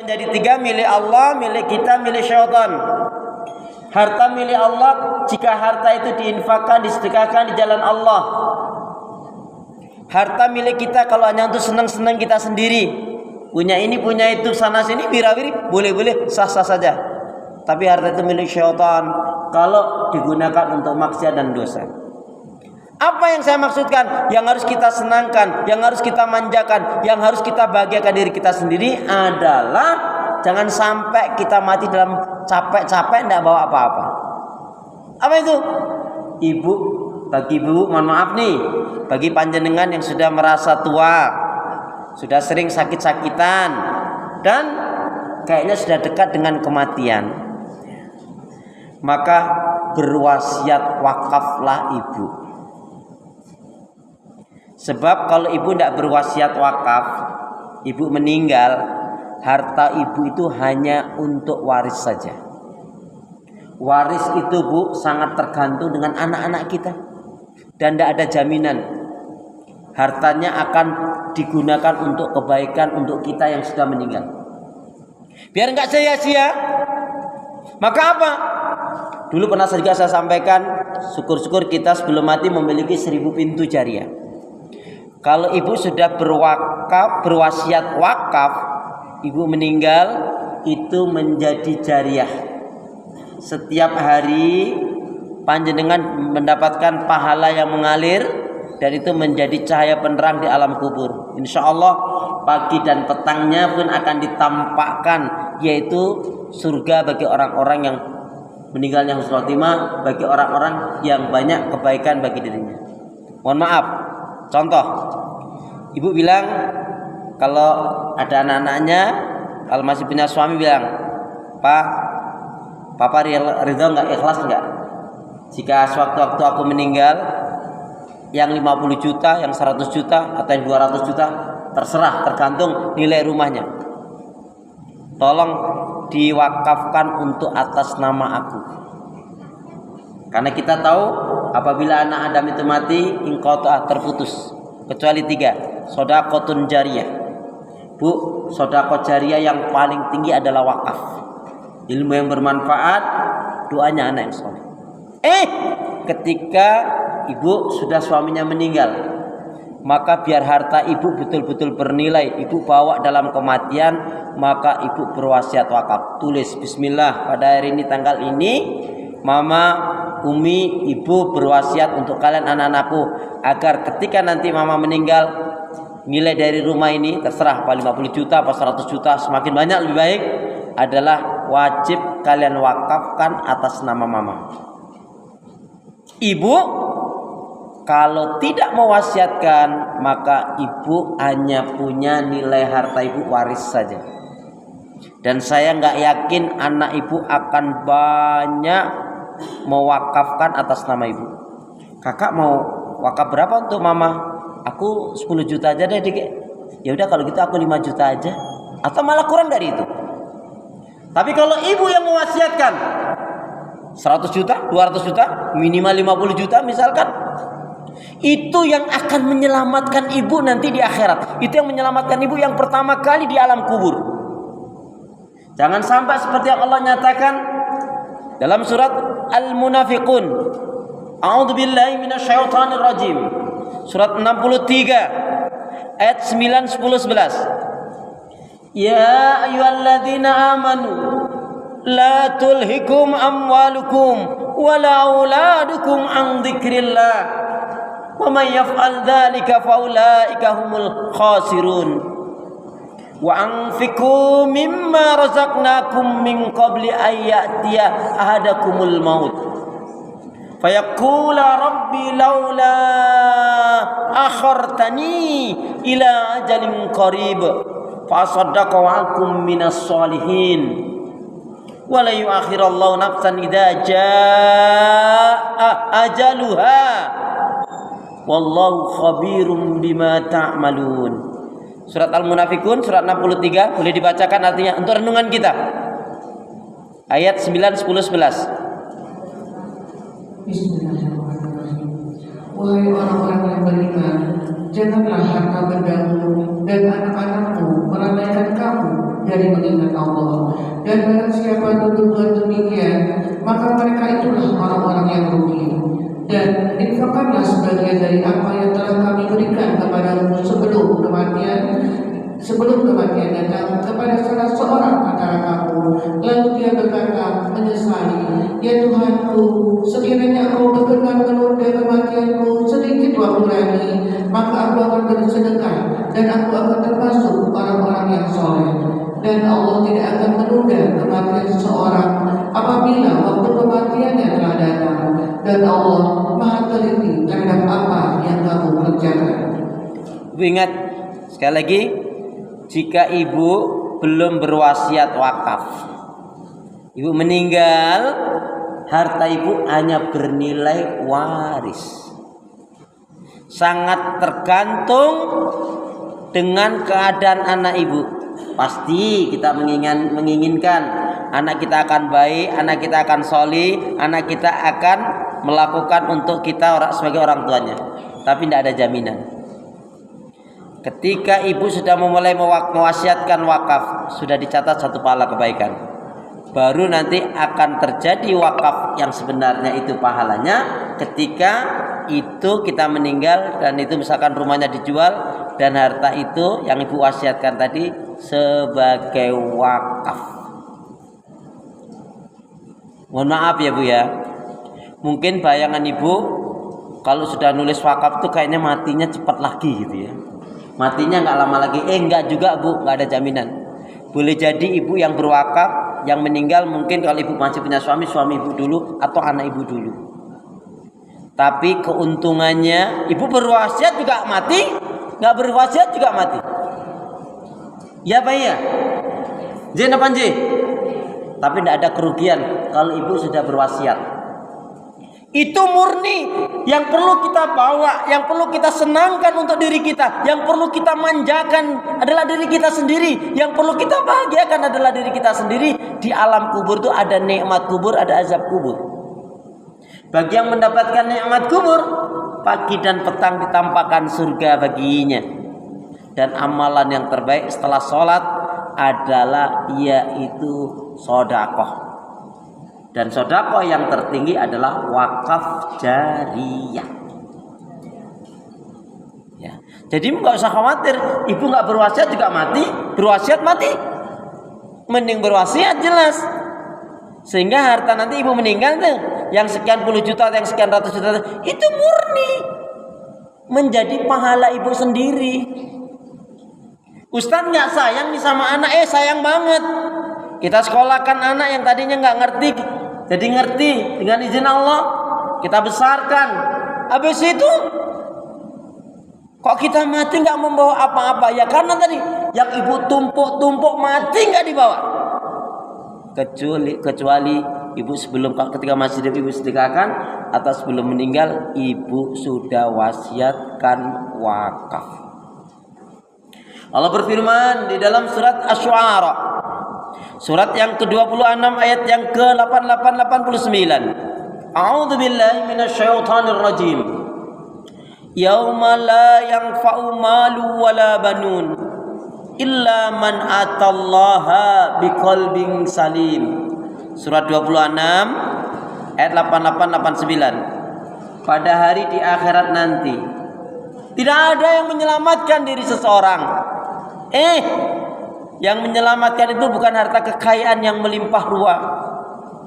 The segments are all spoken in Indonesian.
Jadi tiga, milik Allah, milik kita, milik syaitan. Harta milik Allah jika harta itu diinfakkan, disedekahkan di jalan Allah. Harta milik kita kalau hanya untuk senang-senang kita sendiri, punya ini punya itu sana sini wirawiri, boleh-boleh sah-sah saja. Tapi harta itu milik syaitan kalau digunakan untuk maksiat dan dosa. Apa yang saya maksudkan? Yang harus kita senangkan, yang harus kita manjakan, yang harus kita bahagiakan diri kita sendiri adalah jangan sampai kita mati dalam capek-capek tidak bawa apa-apa. Apa itu? Ibu, bagi ibu, mohon maaf nih, bagi panjenengan yang sudah merasa tua, sudah sering sakit-sakitan, dan kayaknya sudah dekat dengan kematian, maka berwasiat wakaflah ibu. Sebab kalau ibu tidak berwasiat wakaf, ibu meninggal, harta ibu itu hanya untuk waris saja. Waris itu Bu sangat tergantung dengan anak-anak kita, dan tidak ada jaminan hartanya akan digunakan untuk kebaikan untuk kita yang sudah meninggal. Biar nggak sia-sia, maka apa? Dulu pernah juga saya sampaikan, syukur-syukur kita sebelum mati memiliki 1000 pintu jariah. Kalau ibu sudah berwasiat wakaf, ibu meninggal itu menjadi jariah. Setiap hari panjenengan mendapatkan pahala yang mengalir, dan itu menjadi cahaya penerang di alam kubur. Insya Allah pagi dan petangnya pun akan ditampakkan, yaitu surga bagi orang-orang yang meninggalnya husnul khotimah, bagi orang-orang yang banyak kebaikan bagi dirinya. Mohon maaf, contoh, ibu bilang kalau ada anak-anaknya, kalau masih punya suami bilang, Pak, Papa ridho nggak, ikhlas nggak jika sewaktu-waktu aku meninggal, yang 50 juta, yang 100 juta, atau yang 200 juta, terserah, tergantung nilai rumahnya, tolong diwakafkan untuk atas nama aku. Karena kita tahu apabila anak Adam itu mati, inqata'ah, terputus, kecuali 3, shadaqatun jariyah. Bu, shadaqah jariyah yang paling tinggi adalah wakaf, ilmu yang bermanfaat, doanya anak yang soleh. Ketika ibu sudah suaminya meninggal, maka biar harta ibu betul-betul bernilai, ibu bawa dalam kematian, maka ibu berwasiat wakaf. Tulis, bismillah, pada hari ini tanggal ini, mama, umi, ibu berwasiat untuk kalian anak-anakku, agar ketika nanti mama meninggal, nilai dari rumah ini terserah apa 50 juta apa 100 juta, semakin banyak lebih baik, adalah wajib kalian wakafkan atas nama mama. Ibu kalau tidak mewasiatkan, maka ibu hanya punya nilai harta ibu waris saja. Dan saya nggak yakin anak ibu akan banyak mewakafkan atas nama ibu. Kakak mau wakaf berapa untuk mama? Aku 10 juta aja deh, Dik. Ya udah kalau gitu aku 5 juta aja, atau malah kurang dari itu. Tapi kalau ibu yang mewasiatkan 100 juta, 200 juta, minimal 50 juta misalkan, itu yang akan menyelamatkan ibu nanti di akhirat. Itu yang menyelamatkan ibu yang pertama kali di alam kubur. Jangan sampai seperti yang Allah nyatakan dalam surat Al-Munafiqun, A'udzubillahi minasyaitonir rajim, surat 63 ayat 9, 10, 11. Ya ayyuhalladzina amanu la tulhikum amwalukum wala auladukum an dzikrillah wa may yaf'al dzalika faulaika humul khasirun wa anfiqu mimma razaqnakum min qabli ay ya'tiya ahadakumul maut fayaqula rabbi laula akhartani ila ajalin qarib fa asaddaqa wa akum minas solihin wala yu'akhirallahu nafsan idza jaa ajaluha wallahu khabirum bima ta'malun. Surat Al-Munafiqun surat 63, boleh dibacakan artinya untuk renungan kita. Ayat 9, 10, 11. Bismillahirrahmanirrahim. Wahai orang-orang yang beriman, janganlah harta bendamu dan anak-anakmu meramaikan kamu dari mengingat Allah. Dan barang siapa berbuat demikian, maka mereka itulah orang-orang yang rugi. Dan infakkanlah sebagian dari apa yang telah kami berikan kepadamu sebelum kematian datang kepada salah seorang antara kamu. Lalu dia berkata menyesali, ya Tuhanku, sekiranya Engkau berkenan menunda kematianku sedikit waktu lagi, maka aku akan bersedekah dan aku akan termasuk orang-orang yang soleh. Dan Allah tidak akan menunda kematian seseorang apabila waktu kematiannya telah datang. Dan Allah Maha teliti terhadap apa yang kamu kerjakan. Ibu ingat sekali lagi, jika ibu belum berwasiat wakaf, ibu meninggal, harta ibu hanya bernilai waris. Sangat tergantung dengan keadaan anak ibu. Pasti kita menginginkan anak kita akan baik, anak kita akan solih, anak kita akan melakukan untuk kita sebagai orang tuanya. Tapi tidak ada jaminan. Ketika ibu sudah memulai mewasiatkan wakaf, sudah dicatat satu pahala kebaikan. Baru nanti akan terjadi wakaf yang sebenarnya itu pahalanya ketika itu kita meninggal dan itu misalkan rumahnya dijual dan harta itu yang ibu wasiatkan tadi sebagai wakaf. Mohon maaf ya Bu ya. Mungkin bayangan ibu kalau sudah nulis wakaf tuh kayaknya matinya cepat lagi gitu ya. Matinya nggak lama lagi. Enggak juga Bu, nggak ada jaminan. Boleh jadi ibu yang berwakaf, yang meninggal mungkin kalau ibu masih punya suami ibu dulu atau anak ibu dulu. Tapi keuntungannya ibu berwasiat juga mati, nggak berwasiat juga mati. Ya Pak ya. J apa J? Tapi tidak ada kerugian kalau ibu sudah berwasiat. Itu murni yang perlu kita bawa, yang perlu kita senangkan untuk diri kita, yang perlu kita manjakan adalah diri kita sendiri, yang perlu kita bahagiakan adalah diri kita sendiri. Di alam kubur itu ada nikmat kubur, ada azab kubur. Bagi yang mendapatkan nikmat kubur, pagi dan petang ditampakkan surga baginya. Dan amalan yang terbaik setelah sholat adalah yaitu sedekah. Dan sedekah yang tertinggi adalah wakaf jariyah. Ya. Jadi nggak usah khawatir, ibu nggak berwasiat juga mati, berwasiat mati. Mending berwasiat jelas. Sehingga harta nanti ibu meninggal tuh, yang sekian puluh juta, yang sekian ratus juta, itu murni menjadi pahala ibu sendiri. Ustadz nggak sayang nih sama anak, sayang banget. Kita sekolahkan anak yang tadinya nggak ngerti, jadi ngerti dengan izin Allah. Kita besarkan. Habis itu, kok kita mati nggak membawa apa-apa? Ya karena tadi yang ibu tumpuk mati nggak dibawa. Kecuali ibu sebelum ketika masih hidup ibu sedekahkan atau sebelum meninggal ibu sudah wasiatkan wakaf. Allah berfirman di dalam surat Asy-Syu'ara, surat yang ke-26 ayat yang ke-88-89. A'udzu billahi minasyaitonir rajim. Yauma la yanfa'u malu wala banun illa man atallaha biqalbin salim. Surat 26 ayat 88-89. Pada hari di akhirat nanti tidak ada yang menyelamatkan diri seseorang. Yang menyelamatkan itu bukan harta kekayaan yang melimpah ruah,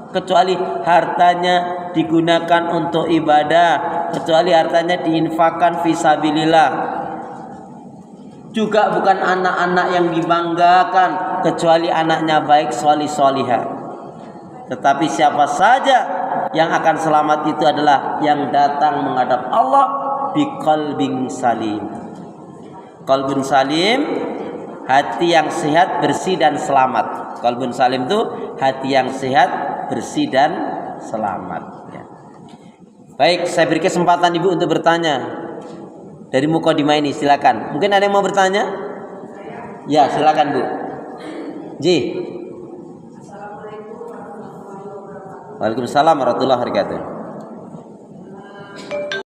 kecuali hartanya digunakan untuk ibadah, kecuali hartanya diinfakkan fisabilillah. Juga bukan anak-anak yang dibanggakan, kecuali anaknya baik solih solihah. Tetapi siapa saja yang akan selamat itu adalah yang datang menghadap Allah biqalbin salim. Qalbun salim, hati yang sehat, bersih dan selamat. Qalbun salim itu hati yang sehat, bersih dan selamat. Ya. Baik, saya beri kesempatan ibu untuk bertanya dari mukadimah ini. Silakan. Mungkin ada yang mau bertanya? Ya, silakan Bu. Waalaikumsalam warahmatullahi wabarakatuh.